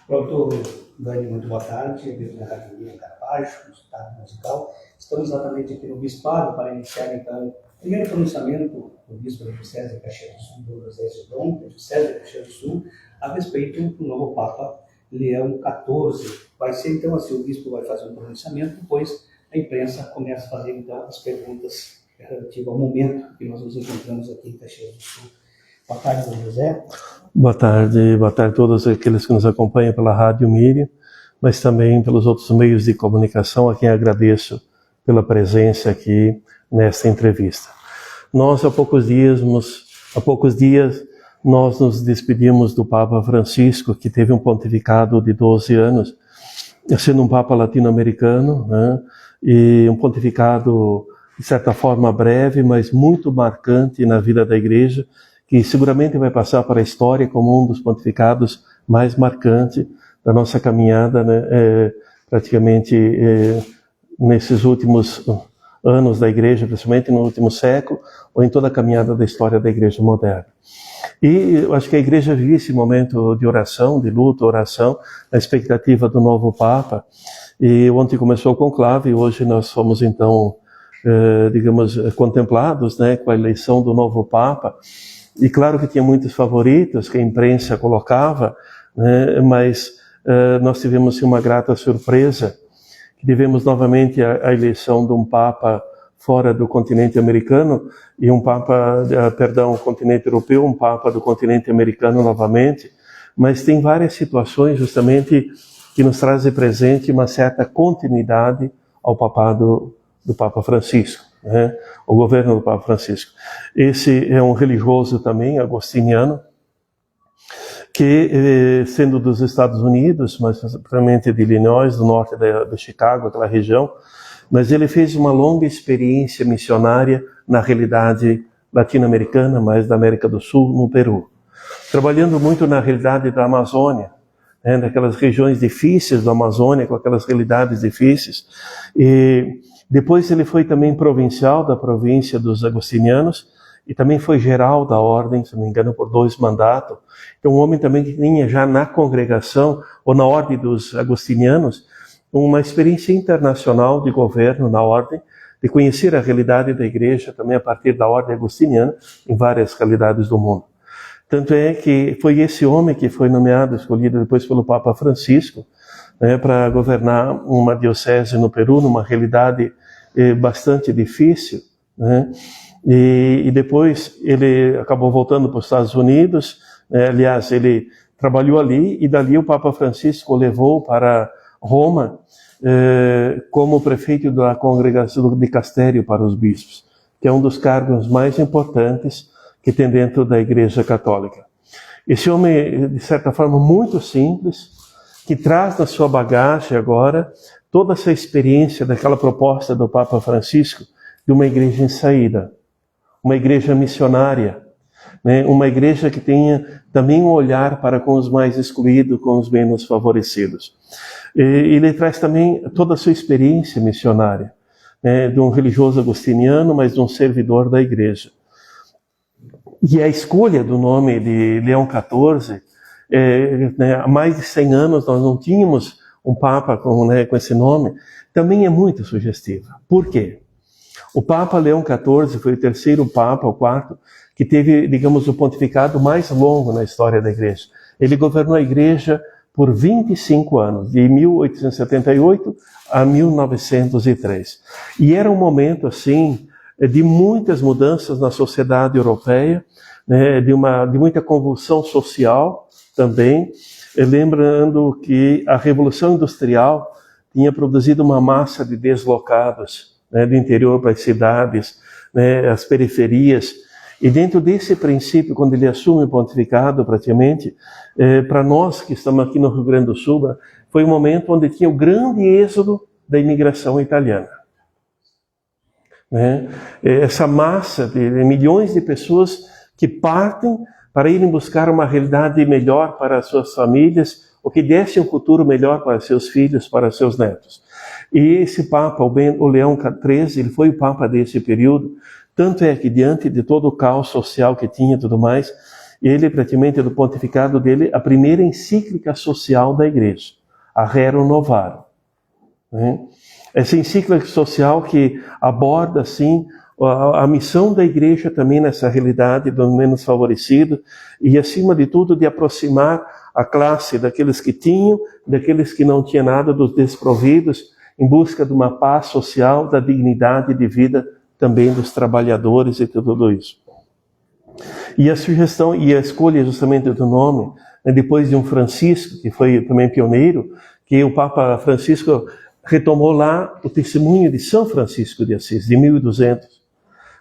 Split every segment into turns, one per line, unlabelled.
Pronto, Dani, muito boa tarde. Eu sou a Rádio Miriam Carvalho, consultado musical. Estamos exatamente aqui no Bispado para iniciar, então, o primeiro pronunciamento do Bispo da Diocese de Caxias do Sul, do José Gedon, da Diocese de Caxias do Sul, a respeito do novo Papa Leão XIV. Vai ser, então, assim, o Bispo vai fazer um pronunciamento, depois a imprensa começa a fazer, então, as perguntas relativas ao momento que nós nos encontramos aqui em Caxias do Sul. Boa tarde, Dom José.
Boa tarde a todos aqueles que nos acompanham pela Rádio Miriam, mas também pelos outros meios de comunicação, a quem agradeço pela presença aqui nesta entrevista. Nós, há poucos dias, nós nos despedimos do Papa Francisco, que teve um pontificado de 12 anos, sendo um Papa latino-americano, né? E um pontificado, de certa forma, breve, mas muito marcante na vida da Igreja, que seguramente vai passar para a história como um dos pontificados mais marcantes da nossa caminhada, né? Praticamente nesses últimos anos da Igreja, principalmente no último século, ou em toda a caminhada da história da Igreja moderna. E eu acho que a Igreja vive esse momento de oração, de luta, oração, na expectativa do novo Papa. E ontem começou o conclave, e hoje nós fomos então, contemplados, né, com a eleição do novo Papa. E claro que tinha muitos favoritos que a imprensa colocava, né, mas nós tivemos uma grata surpresa, que tivemos novamente a eleição de um Papa fora do continente americano e um Papa, continente europeu, um Papa do continente americano novamente, mas tem várias situações justamente que nos trazem presente uma certa continuidade ao papado do Papa Francisco, né? O governo do Papa Francisco. Esse é um religioso também, agostiniano, que, sendo dos Estados Unidos, mas principalmente de Illinois, do norte de Chicago, aquela região, mas ele fez uma longa experiência missionária na realidade latino-americana, mas da América do Sul, no Peru. Trabalhando muito na realidade da Amazônia, né, naquelas regiões difíceis da Amazônia, com aquelas realidades difíceis. E depois ele foi também provincial da província dos agostinianos e também foi geral da ordem, se não me engano, por 2 mandatos. Então, um homem também que tinha já na congregação ou na ordem dos agostinianos uma experiência internacional de governo na ordem, de conhecer a realidade da Igreja também a partir da ordem agostiniana em várias realidades do mundo. Tanto é que foi esse homem que foi nomeado, escolhido depois pelo Papa Francisco, né, para governar uma diocese no Peru, numa realidade bastante difícil, né? E depois ele acabou voltando para os Estados Unidos, aliás, ele trabalhou ali e dali o Papa Francisco o levou para Roma como prefeito da congregação do dicastério para os bispos, que é um dos cargos mais importantes que tem dentro da Igreja Católica. Esse homem, de certa forma, muito simples, que traz na sua bagagem agora toda essa experiência daquela proposta do Papa Francisco de uma igreja em saída, uma igreja missionária, né? Uma igreja que tenha também um olhar para com os mais excluídos, com os menos favorecidos. E ele traz também toda a sua experiência missionária, né? De um religioso agostiniano, mas de um servidor da igreja. E a escolha do nome de Leão XIV, né, há mais de 100 anos nós não tínhamos um Papa com esse nome, também é muito sugestiva. Por quê? O Papa Leão XIV foi o terceiro Papa, o quarto, que teve, digamos, o pontificado mais longo na história da Igreja. Ele governou a Igreja por 25 anos, de 1878 a 1903. E era um momento, assim, de muitas mudanças na sociedade europeia, né, de muita convulsão social também, lembrando que a Revolução Industrial tinha produzido uma massa de deslocados, né, do interior para as cidades, né, as periferias. E dentro desse princípio, quando ele assume o pontificado, praticamente, para nós que estamos aqui no Rio Grande do Sul, foi um momento onde tinha o grande êxodo da imigração italiana. Né? Essa massa de milhões de pessoas que partem para irem buscar uma realidade melhor para as suas famílias, ou que desse um futuro melhor para seus filhos, para seus netos. E esse Papa, o Leão XIII, ele foi o Papa desse período, tanto é que diante de todo o caos social que tinha e tudo mais, ele praticamente do pontificado dele, a primeira encíclica social da igreja, a Rerum Novarum. Né? Essa encíclica social que aborda assim a missão da igreja também nessa realidade do menos favorecido e acima de tudo de aproximar a classe daqueles que tinham, daqueles que não tinham nada, dos desprovidos, em busca de uma paz social, da dignidade de vida também dos trabalhadores e tudo isso. E a sugestão e a escolha justamente do nome, né, depois de um Francisco, que foi também pioneiro, que o Papa Francisco retomou lá o testemunho de São Francisco de Assis, de 1200.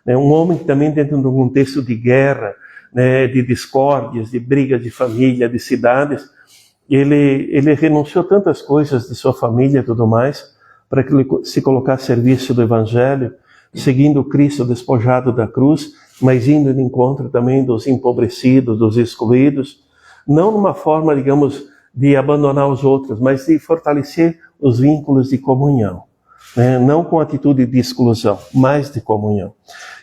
Um homem que também dentro de um contexto de guerra, né, de discórdias, de brigas de família, de cidades, ele renunciou a tantas coisas de sua família e tudo mais, para que ele se colocasse a serviço do Evangelho, seguindo Cristo despojado da cruz, mas indo de encontro também dos empobrecidos, dos excluídos, não numa forma, digamos, de abandonar os outros, mas de fortalecer os vínculos de comunhão. Não com atitude de exclusão, mas de comunhão.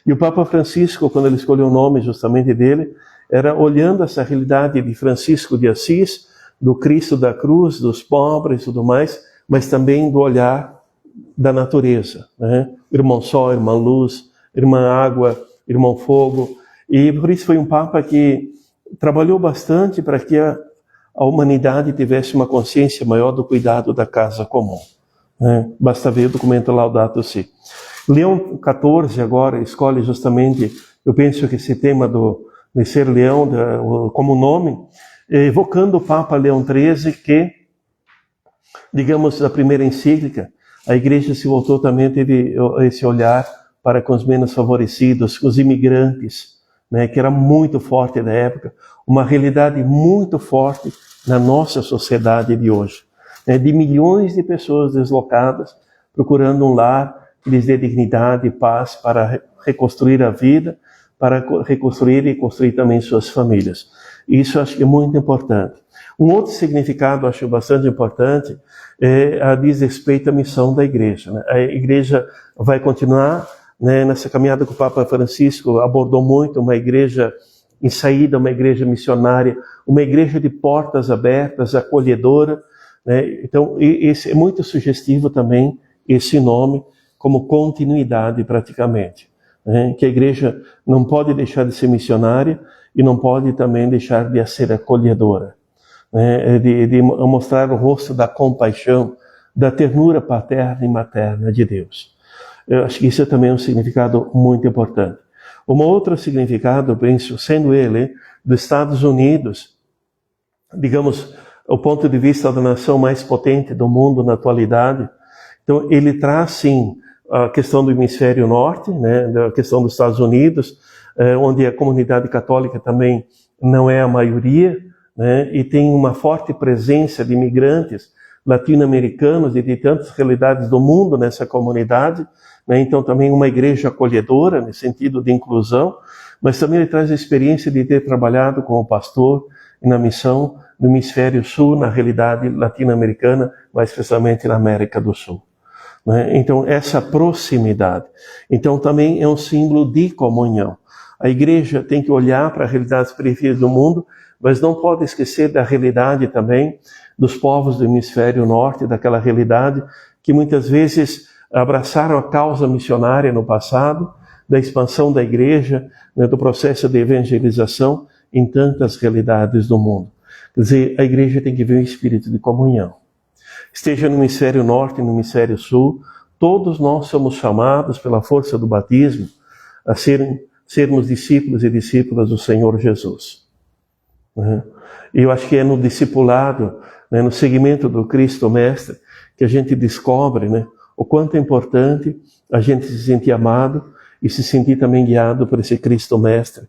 E o Papa Francisco, quando ele escolheu o nome justamente dele, era olhando essa realidade de Francisco de Assis, do Cristo da cruz, dos pobres e tudo mais, mas também do olhar da natureza. Né? Irmão Sol, Irmã Luz, Irmã Água, Irmão Fogo. E por isso foi um Papa que trabalhou bastante para que a humanidade tivesse uma consciência maior do cuidado da casa comum. Basta ver o documento Laudato Si. Leão XIV agora escolhe justamente, eu penso que esse tema de ser leão como nome, evocando o Papa Leão XIII que, digamos, da primeira encíclica, a igreja se voltou também, teve esse olhar para com os menos favorecidos, os imigrantes, né, que era muito forte na época, uma realidade muito forte na nossa sociedade de hoje. De milhões de pessoas deslocadas, procurando um lar que lhes dê dignidade e paz para reconstruir a vida, para reconstruir e construir também suas famílias. Isso acho que é muito importante. Um outro significado, acho bastante importante, diz respeito à missão da igreja. Né? A igreja vai continuar, né, nessa caminhada que o Papa Francisco abordou muito, uma igreja em saída, uma igreja missionária, uma igreja de portas abertas, acolhedora. Então, esse é muito sugestivo também, esse nome, como continuidade praticamente. Que a igreja não pode deixar de ser missionária e não pode também deixar de ser acolhedora. De mostrar o rosto da compaixão, da ternura paterna e materna de Deus. Eu acho que isso também é um significado muito importante. Um outro significado, eu penso, sendo ele dos Estados Unidos, digamos, o ponto de vista da nação mais potente do mundo na atualidade. Então, ele traz, sim, a questão do hemisfério norte, né, a questão dos Estados Unidos, onde a comunidade católica também não é a maioria, né, e tem uma forte presença de imigrantes latino-americanos e de tantas realidades do mundo nessa comunidade. Né, então, também uma igreja acolhedora, no sentido de inclusão, mas também ele traz a experiência de ter trabalhado como pastor na missão no hemisfério sul, na realidade latino-americana, mais especialmente na América do Sul. Então, essa proximidade. Então, também é um símbolo de comunhão. A igreja tem que olhar para a realidade das periferias do mundo, mas não pode esquecer da realidade também dos povos do hemisfério norte, daquela realidade que muitas vezes abraçaram a causa missionária no passado, da expansão da igreja, né, do processo de evangelização em tantas realidades do mundo. Quer dizer, a igreja tem que ver um espírito de comunhão. Esteja no hemisfério norte, no hemisfério sul, todos nós somos chamados pela força do batismo a sermos discípulos e discípulas do Senhor Jesus. E eu acho que é no discipulado, né, no seguimento do Cristo Mestre, que a gente descobre, né, o quanto é importante a gente se sentir amado e se sentir também guiado por esse Cristo Mestre,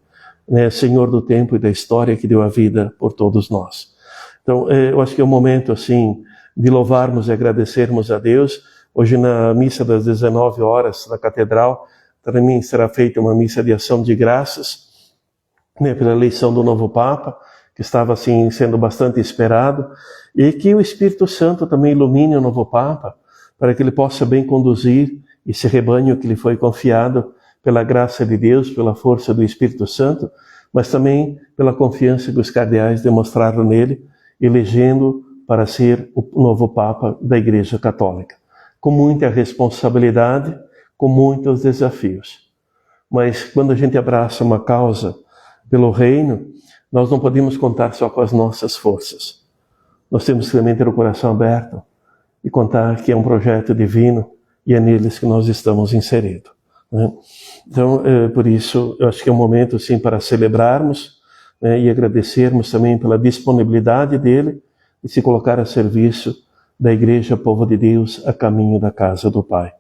né, Senhor do tempo e da história, que deu a vida por todos nós. Então, eu acho que é um momento assim de louvarmos e agradecermos a Deus. Hoje, na missa das 19 horas na Catedral, também será feita uma missa de ação de graças, né, pela eleição do novo Papa, que estava assim sendo bastante esperado, e que o Espírito Santo também ilumine o novo Papa, para que ele possa bem conduzir esse rebanho que lhe foi confiado pela graça de Deus, pela força do Espírito Santo, mas também pela confiança que os cardeais demonstraram nele, elegendo para ser o novo Papa da Igreja Católica, com muita responsabilidade, com muitos desafios. Mas quando a gente abraça uma causa pelo reino, nós não podemos contar só com as nossas forças. Nós temos que também ter o coração aberto e contar que é um projeto divino e é neles que nós estamos inseridos, né? Então, por isso, eu acho que é um momento, sim, para celebrarmos, né, e agradecermos também pela disponibilidade dele de se colocar a serviço da Igreja Povo de Deus a caminho da casa do Pai.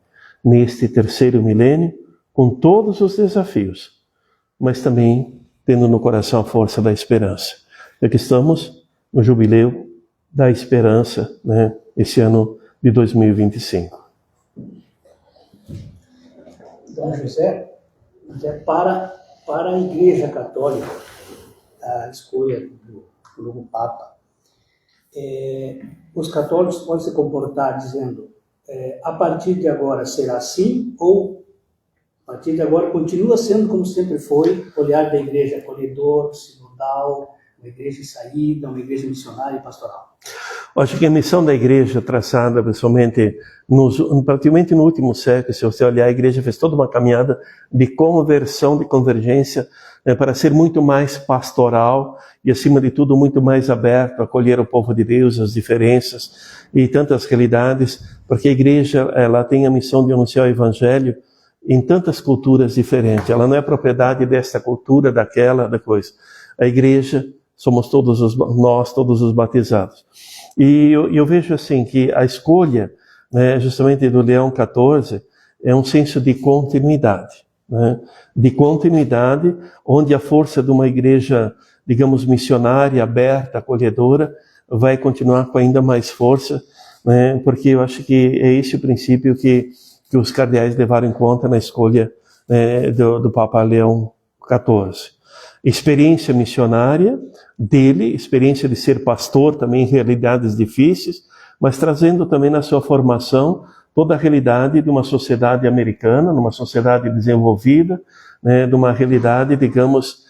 Neste terceiro milênio, com todos os desafios, mas também tendo no coração a força da esperança. É que estamos no jubileu da esperança, né, esse ano de 2025.
Dom José, para a Igreja Católica, a escolha do novo Papa, os católicos podem se comportar dizendo, a partir de agora será assim, ou a partir de agora continua sendo como sempre foi, olhar da igreja acolhedor, sinodal, uma igreja de saída, uma igreja missionária e pastoral.
Acho que a missão da igreja traçada, pessoalmente, praticamente no último século, se você olhar, a igreja fez toda uma caminhada de conversão, de convergência, para ser muito mais pastoral e, acima de tudo, muito mais aberto a acolher o povo de Deus, as diferenças e tantas realidades, porque a igreja ela tem a missão de anunciar o evangelho em tantas culturas diferentes. Ela não é propriedade desta cultura, daquela, da coisa. A igreja somos todos nós, todos os batizados. E eu vejo assim que a escolha, né, justamente do Leão XIV, é um senso de continuidade, né? De continuidade, onde a força de uma igreja, digamos, missionária, aberta, acolhedora, vai continuar com ainda mais força, né? Porque eu acho que é esse o princípio que os cardeais levaram em conta na escolha, né, do Papa Leão XIV. Experiência missionária dele, experiência de ser pastor também em realidades difíceis, mas trazendo também na sua formação toda a realidade de uma sociedade americana, numa sociedade desenvolvida, né, de uma realidade, digamos,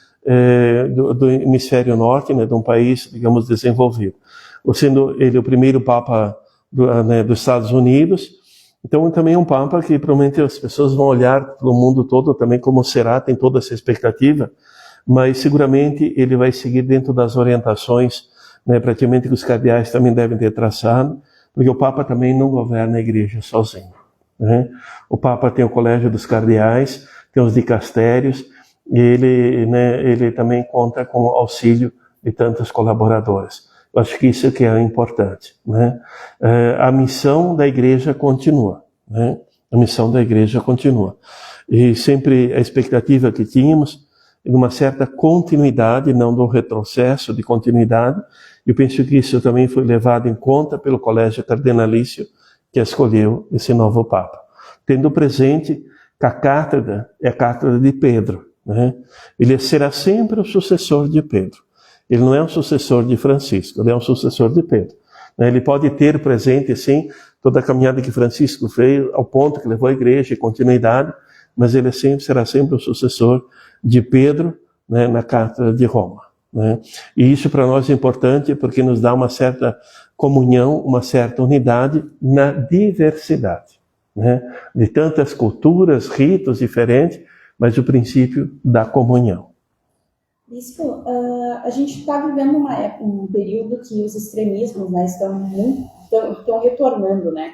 do hemisfério norte, né, de um país, digamos, desenvolvido. Sendo ele o primeiro Papa dos Estados Unidos, então também é um Papa que provavelmente as pessoas vão olhar para o mundo todo também como será, tem toda essa expectativa, mas seguramente ele vai seguir dentro das orientações, né, praticamente que os cardeais também devem ter traçado, porque o Papa também não governa a igreja sozinho, né? O Papa tem o colégio dos cardeais, tem os dicastérios, e ele também conta com o auxílio de tantos colaboradores. Eu acho que isso que é importante, né? A missão da igreja continua, né? A missão da igreja continua. E sempre a expectativa que tínhamos de uma certa continuidade, não do retrocesso, de continuidade. Eu penso que isso também foi levado em conta pelo Colégio Cardenalício, que escolheu esse novo Papa. Tendo presente que a cátedra é a cátedra de Pedro, né? Ele será sempre o sucessor de Pedro. Ele não é um sucessor de Francisco, ele é um sucessor de Pedro. Ele pode ter presente, sim, toda a caminhada que Francisco fez, ao ponto que levou a igreja e continuidade, mas ele será sempre o sucessor de Pedro, né, na Cátedra de Roma, né? E isso para nós é importante porque nos dá uma certa comunhão, uma certa unidade na diversidade, né? De tantas culturas, ritos diferentes, mas o princípio da comunhão.
Bispo, a gente está vivendo um período que os extremismos, né, estão retornando, né?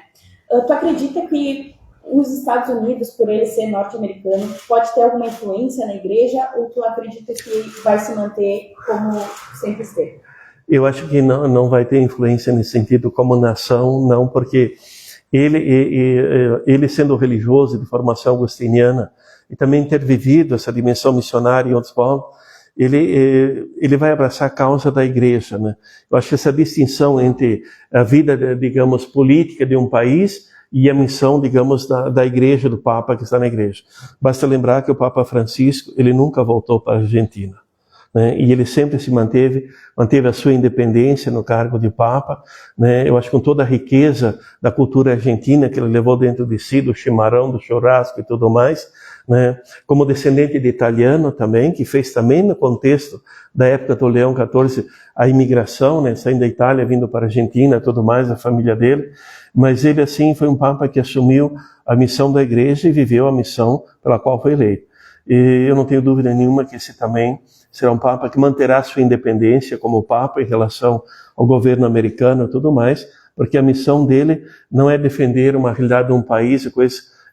Tu acredita que os Estados Unidos, por ele ser norte-americano, pode ter alguma influência na igreja, ou tu acredita que vai se manter como sempre esteve? Eu acho que não vai ter influência nesse sentido como nação, não, porque ele sendo religioso de formação agostiniana e também ter vivido essa dimensão missionária em outros povos, ele vai abraçar a causa da igreja, né? Eu acho que essa distinção entre a vida, digamos, política de um país e a missão, digamos, da igreja, do Papa que está na igreja. Basta lembrar que o Papa Francisco, ele nunca voltou para a Argentina, né? E ele sempre se manteve a sua independência no cargo de Papa, né? Eu acho que com toda a riqueza da cultura argentina que ele levou dentro de si, do chimarrão, do churrasco e tudo mais, né? Como descendente de italiano também, que fez também no contexto da época do Leão XIV a imigração, né? Saindo da Itália, vindo para a Argentina, tudo mais, a família dele. Mas ele, assim, foi um papa que assumiu a missão da igreja e viveu a missão pela qual foi eleito. E eu não tenho dúvida nenhuma que esse também será um papa que manterá sua independência como papa em relação ao governo americano e tudo mais, porque a missão dele não é defender uma realidade de um país,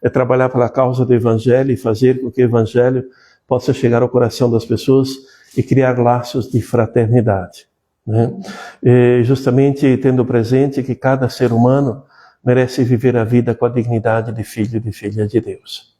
é trabalhar pela causa do evangelho e fazer com que o evangelho possa chegar ao coração das pessoas e criar laços de fraternidade, né? E justamente tendo presente que cada ser humano merece viver a vida com a dignidade de filho e de filha de Deus.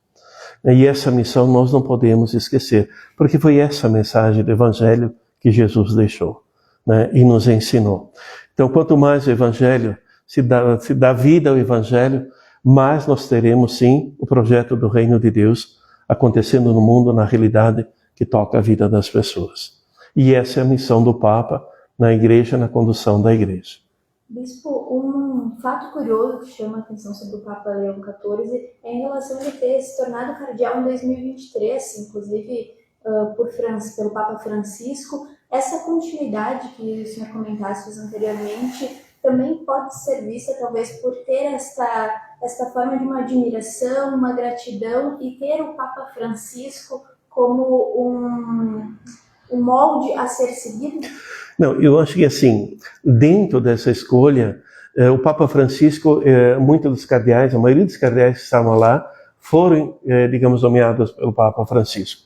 E essa missão nós não podemos esquecer, porque foi essa mensagem do evangelho que Jesus deixou, né? E nos ensinou. Então, quanto mais o evangelho se dá vida ao evangelho, mais nós teremos, sim, o projeto do reino de Deus acontecendo no mundo, na realidade que toca a vida das pessoas. E essa é a missão do Papa na igreja, na condução da igreja.
Bispo, um fato curioso que chama a atenção sobre o Papa Leão XIV é em relação a ele ter se tornado cardeal em 2023, inclusive pelo Papa Francisco. Essa continuidade que o senhor comentasse anteriormente também pode ser vista, talvez, por ter esta forma de uma admiração, uma gratidão, e ter o Papa Francisco como um molde a ser seguido?
Não, eu acho que assim, dentro dessa escolha, o Papa Francisco, muitos dos cardeais, a maioria dos cardeais que estavam lá, foram, digamos, nomeados pelo Papa Francisco.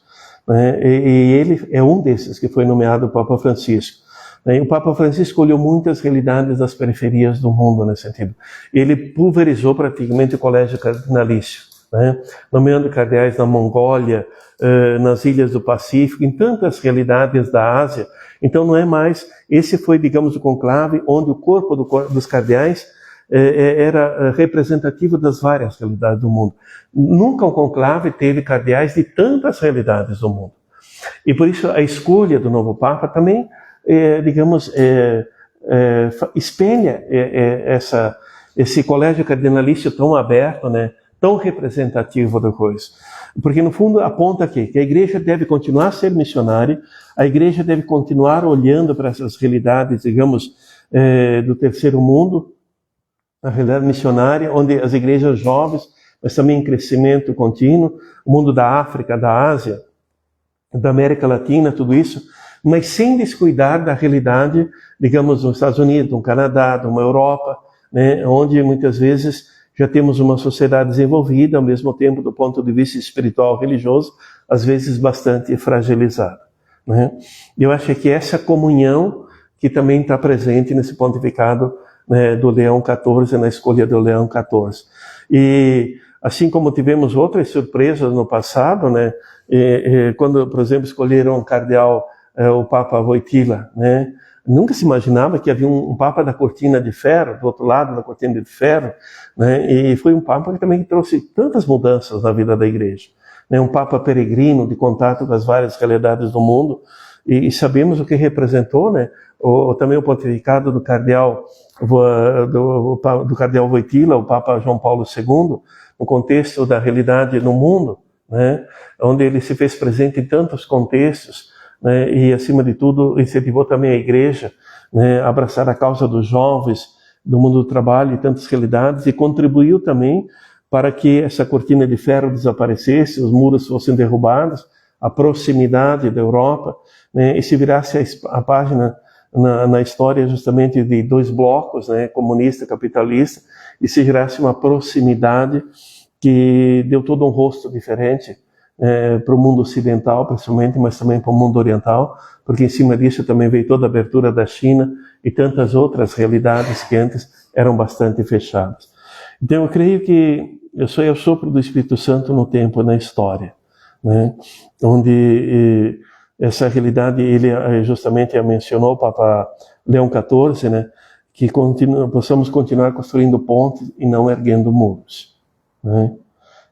E ele é um desses que foi nomeado Papa Francisco. E o Papa Francisco olhou muitas realidades das periferias do mundo nesse sentido. Ele pulverizou praticamente o colégio cardinalício, né? Nomeando cardeais na Mongólia, nas ilhas do Pacífico, em tantas realidades da Ásia. Então não é mais, esse foi, digamos, o conclave onde o corpo dos cardeais era representativo das várias realidades do mundo. Nunca um conclave teve cardeais de tantas realidades do mundo. E por isso a escolha do novo Papa também, digamos, espelha esse colégio cardinalício tão aberto, né, tão representativo da coisa. Porque, no fundo, aponta aqui que a igreja deve continuar a ser missionária, a igreja deve continuar olhando para essas realidades, digamos, do terceiro mundo, a realidade missionária, onde as igrejas jovens, mas também em crescimento contínuo, o mundo da África, da Ásia, da América Latina, tudo isso, mas sem descuidar da realidade, digamos, dos Estados Unidos, do Canadá, de uma Europa, né, onde muitas vezes já temos uma sociedade desenvolvida, ao mesmo tempo, do ponto de vista espiritual religioso, às vezes bastante fragilizada, né? Eu acho que essa comunhão que também está presente nesse pontificado, né, do Leão XIV, na escolha do Leão XIV. E assim como tivemos outras surpresas no passado, né, quando, por exemplo, escolheram o cardeal, o Papa Wojtyła, né, nunca se imaginava que havia um Papa da cortina de ferro, do outro lado da cortina de ferro, né, e foi um Papa que também trouxe tantas mudanças na vida da igreja, né, um Papa peregrino de contato com as várias realidades do mundo, e sabemos o que representou, né, também o pontificado do cardeal Wojtyła, o Papa João Paulo II, no contexto da realidade no mundo, né, onde ele se fez presente em tantos contextos, né, e, acima de tudo, incentivou também a igreja, né, a abraçar a causa dos jovens, do mundo do trabalho e tantas realidades, e contribuiu também para que essa cortina de ferro desaparecesse, os muros fossem derrubados, a proximidade da Europa, né, e se virasse a página na história justamente de dois blocos, né, comunista e capitalista, e se gerasse uma proximidade que deu todo um rosto diferente para o mundo ocidental, principalmente, mas também para o mundo oriental, porque em cima disso também veio toda a abertura da China e tantas outras realidades que antes eram bastante fechadas. Então eu creio que eu sou o sopro do Espírito Santo no tempo e na história, né, onde essa realidade, ele justamente mencionou, o Papa Leão XIV, né, que possamos continuar construindo pontes e não erguendo muros, né?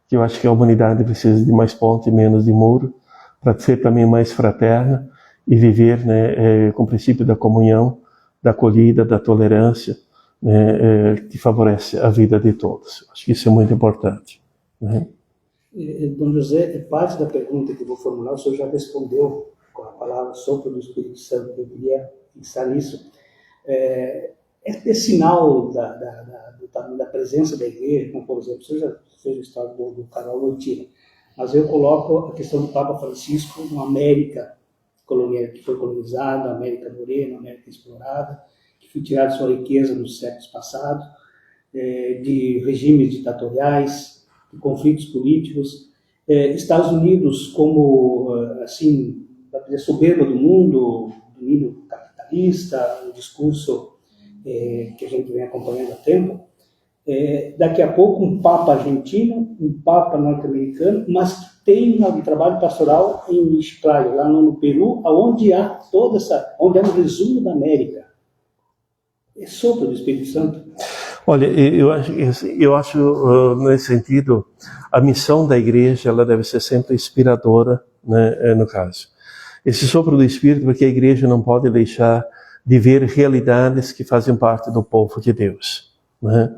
Que eu acho que a humanidade precisa de mais ponte e menos de muro, para ser também mais fraterna e viver, né, com o princípio da comunhão, da acolhida, da tolerância, né, que favorece a vida de todos. Acho que isso é muito importante, né?
Dom José, parte da pergunta que eu vou formular, o senhor já respondeu com a palavra sopro do Espírito Santo, eu queria fixar nisso. É sinal da presença da igreja, como por exemplo, o senhor já fez a história do canal Wojtyla, mas eu coloco a questão do Papa Francisco na América colonial, que foi colonizada, a América Morena, a América explorada, que foi tirada sua riqueza nos séculos passados, de regimes ditatoriais, de conflitos políticos. Estados Unidos como, assim, soberba do mundo, domínio capitalista, um discurso que a gente vem acompanhando há tempo. Daqui a pouco um Papa argentino, um Papa norte-americano, mas que tem um trabalho pastoral em Ixclayo, lá no Peru, onde há onde é um resumo da América. É sopro do Espírito Santo.
Olha, eu acho nesse sentido, a missão da igreja ela deve ser sempre inspiradora, né, no caso. Esse sopro do Espírito, porque a igreja não pode deixar de ver realidades que fazem parte do povo de Deus, né?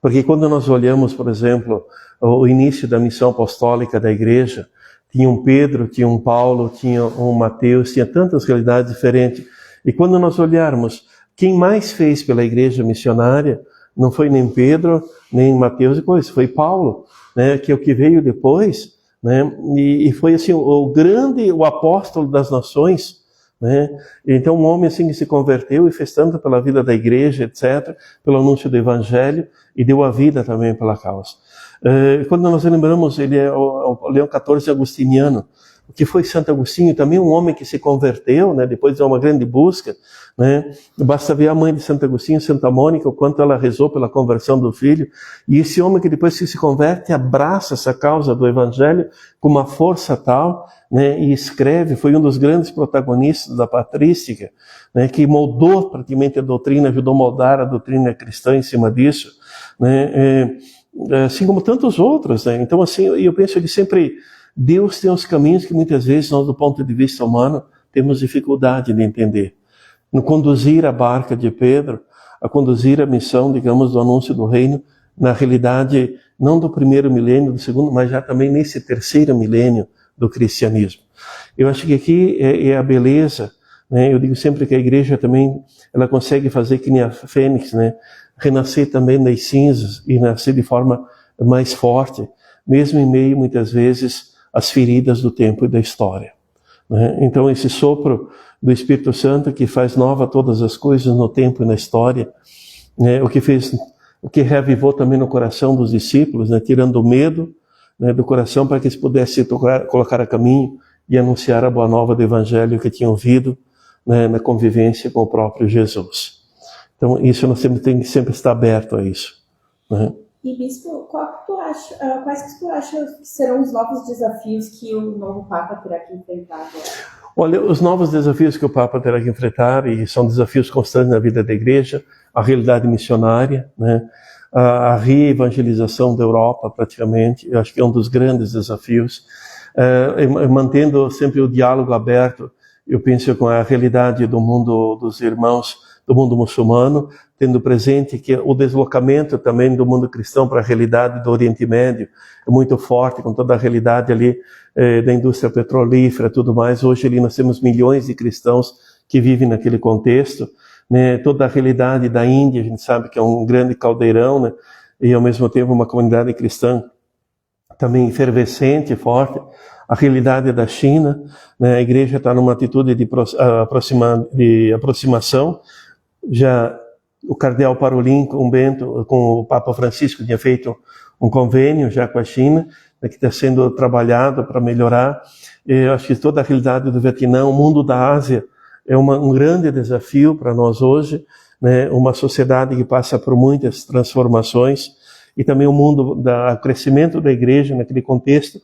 Porque quando nós olhamos, por exemplo, o início da missão apostólica da igreja, tinha um Pedro, tinha um Paulo, tinha um Mateus, tinha tantas realidades diferentes. E quando nós olharmos, quem mais fez pela igreja missionária não foi nem Pedro, nem Mateus depois, foi Paulo, né, que é o que veio depois, né, e foi assim o apóstolo das nações, né? Então um homem assim que se converteu e fez tanto pela vida da igreja, etc., pelo anúncio do evangelho, e deu a vida também pela causa. Quando nós lembramos, ele é o Leão XIV agostiniano, o que foi Santo Agostinho, também um homem que se converteu, né, depois de uma grande busca, né? Basta ver a mãe de Santo Agostinho, Santa Mônica, o quanto ela rezou pela conversão do filho, e esse homem que depois que se converte, abraça essa causa do evangelho com uma força tal, né, e escreve, foi um dos grandes protagonistas da patrística, né, que moldou praticamente a doutrina, ajudou a moldar a doutrina cristã em cima disso, né, assim como tantos outros, né? Então assim, eu penso que sempre Deus tem os caminhos que muitas vezes nós, do ponto de vista humano, temos dificuldade de entender. No conduzir a barca de Pedro, a conduzir a missão, digamos, do anúncio do reino, na realidade, não do primeiro milênio, do segundo, mas já também nesse terceiro milênio do cristianismo. Eu acho que aqui é a beleza, né? Eu digo sempre que a igreja também, ela consegue fazer que nem a fênix, né? Renascer também das cinzas e nascer de forma mais forte, mesmo em meio, muitas vezes, às feridas do tempo e da história, né? Então esse sopro do Espírito Santo que faz nova todas as coisas no tempo e na história, né? O que reavivou também no coração dos discípulos, né? Tirando o medo, né, do coração para que eles pudessem colocar a caminho e anunciar a boa nova do Evangelho que tinham ouvido, né, na convivência com o próprio Jesus. Então isso nós tem que sempre estar aberto a isso, né?
E Bispo, quais que tu acha que serão os novos desafios que o novo Papa terá que enfrentar agora?
Olha, os novos desafios que o Papa terá que enfrentar, e são desafios constantes na vida da Igreja, a realidade missionária, né? A reevangelização da Europa, praticamente, eu acho que é um dos grandes desafios, mantendo sempre o diálogo aberto, eu penso com a realidade do mundo dos irmãos, do mundo muçulmano, tendo presente que o deslocamento também do mundo cristão para a realidade do Oriente Médio é muito forte, com toda a realidade ali da indústria petrolífera e tudo mais. Hoje ali nós temos milhões de cristãos que vivem naquele contexto, né? Toda a realidade da Índia, a gente sabe que é um grande caldeirão, né? E ao mesmo tempo uma comunidade cristã também efervescente, forte. A realidade da China, né? A igreja está numa atitude de aproximação. Já o cardeal Parolin com o Papa Francisco tinha feito um convênio já com a China, né, que está sendo trabalhado para melhorar. Eu acho que toda a realidade do Vietnã, o mundo da Ásia, é um grande desafio para nós hoje, né? Uma sociedade que passa por muitas transformações, e também o crescimento da igreja naquele contexto,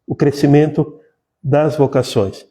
o crescimento das vocações.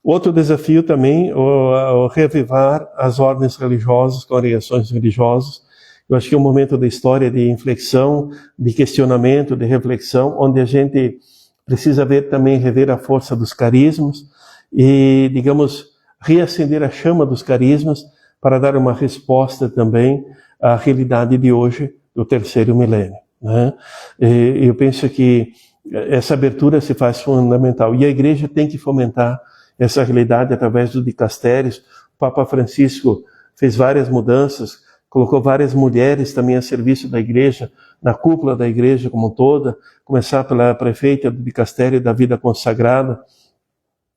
Outro desafio também, o reavivar as ordens religiosas, congregações religiosas. Eu acho que é um momento da história de inflexão, de questionamento, de reflexão, onde a gente precisa rever a força dos carismas e, digamos, reacender a chama dos carismas para dar uma resposta também à realidade de hoje, do terceiro milênio, né? Eu penso que essa abertura se faz fundamental. E a igreja tem que fomentar essa realidade através dos dicastérios. O Papa Francisco fez várias mudanças, colocou várias mulheres também a serviço da igreja, na cúpula da igreja como toda, começar pela prefeita do dicastério da vida consagrada,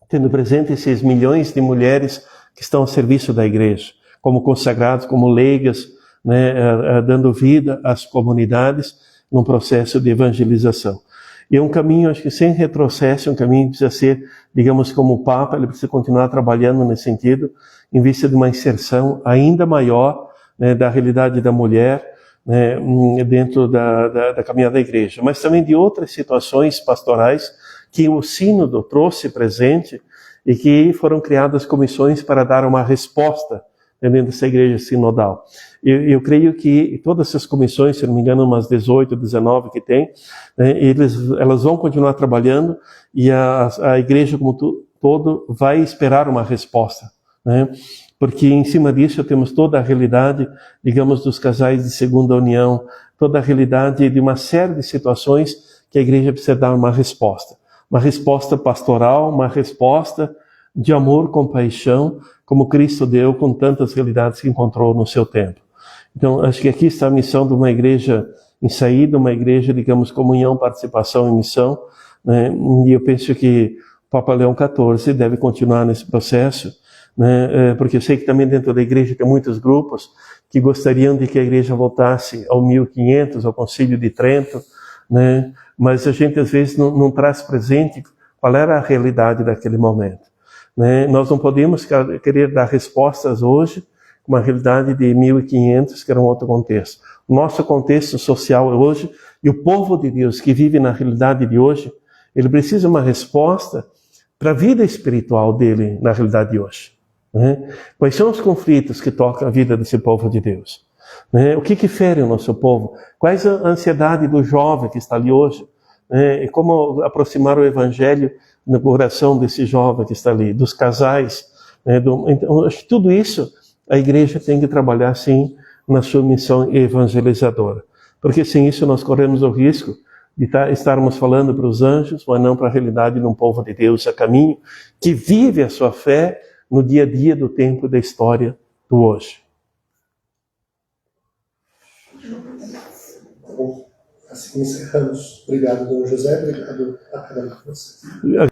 tendo presente esses milhões de mulheres que estão a serviço da igreja, como consagrados, como leigas, né, dando vida às comunidades num processo de evangelização. E é um caminho, acho que sem retrocesso, um caminho que precisa ser, digamos, como o Papa, ele precisa continuar trabalhando nesse sentido, em vista de uma inserção ainda maior, né, da realidade da mulher, né, dentro da caminhada da igreja, mas também de outras situações pastorais que o sínodo trouxe presente e que foram criadas comissões para dar uma resposta dentro dessa igreja sinodal. Eu creio que todas essas comissões, se não me engano, umas 18, 19 que tem, elas vão continuar trabalhando e a igreja como todo vai esperar uma resposta, né? Porque em cima disso temos toda a realidade, digamos, dos casais de segunda união, toda a realidade de uma série de situações que a igreja precisa dar uma resposta pastoral, uma resposta de amor, compaixão, como Cristo deu com tantas realidades que encontrou no seu tempo. Então, acho que aqui está a missão de uma igreja em saída, uma igreja, digamos, comunhão, participação e missão, né? E eu penso que o Papa Leão XIV deve continuar nesse processo, né? Porque eu sei que também dentro da igreja tem muitos grupos que gostariam de que a igreja voltasse ao 1500, ao Concílio de Trento, né? Mas a gente às vezes não traz presente qual era a realidade daquele momento, né? Nós não podemos querer dar respostas hoje com uma realidade de 1500, que era um outro contexto. O nosso contexto social hoje, e o povo de Deus que vive na realidade de hoje, ele precisa de uma resposta para a vida espiritual dele na realidade de hoje, né? Quais são os conflitos que tocam a vida desse povo de Deus, né? O que fere o nosso povo? Quais a ansiedade do jovem que está ali hoje, né? E como aproximar o evangelho no coração desse jovem que está ali, dos casais, né? Então, acho que tudo isso a igreja tem que trabalhar, sim, na sua missão evangelizadora. Porque sem isso nós corremos o risco de estarmos falando para os anjos, mas não para a realidade de um povo de Deus a caminho, que vive a sua fé no dia a dia do tempo e da história do hoje.
Bom, assim encerramos. Obrigado, Dom José. Obrigado a cada um de vocês.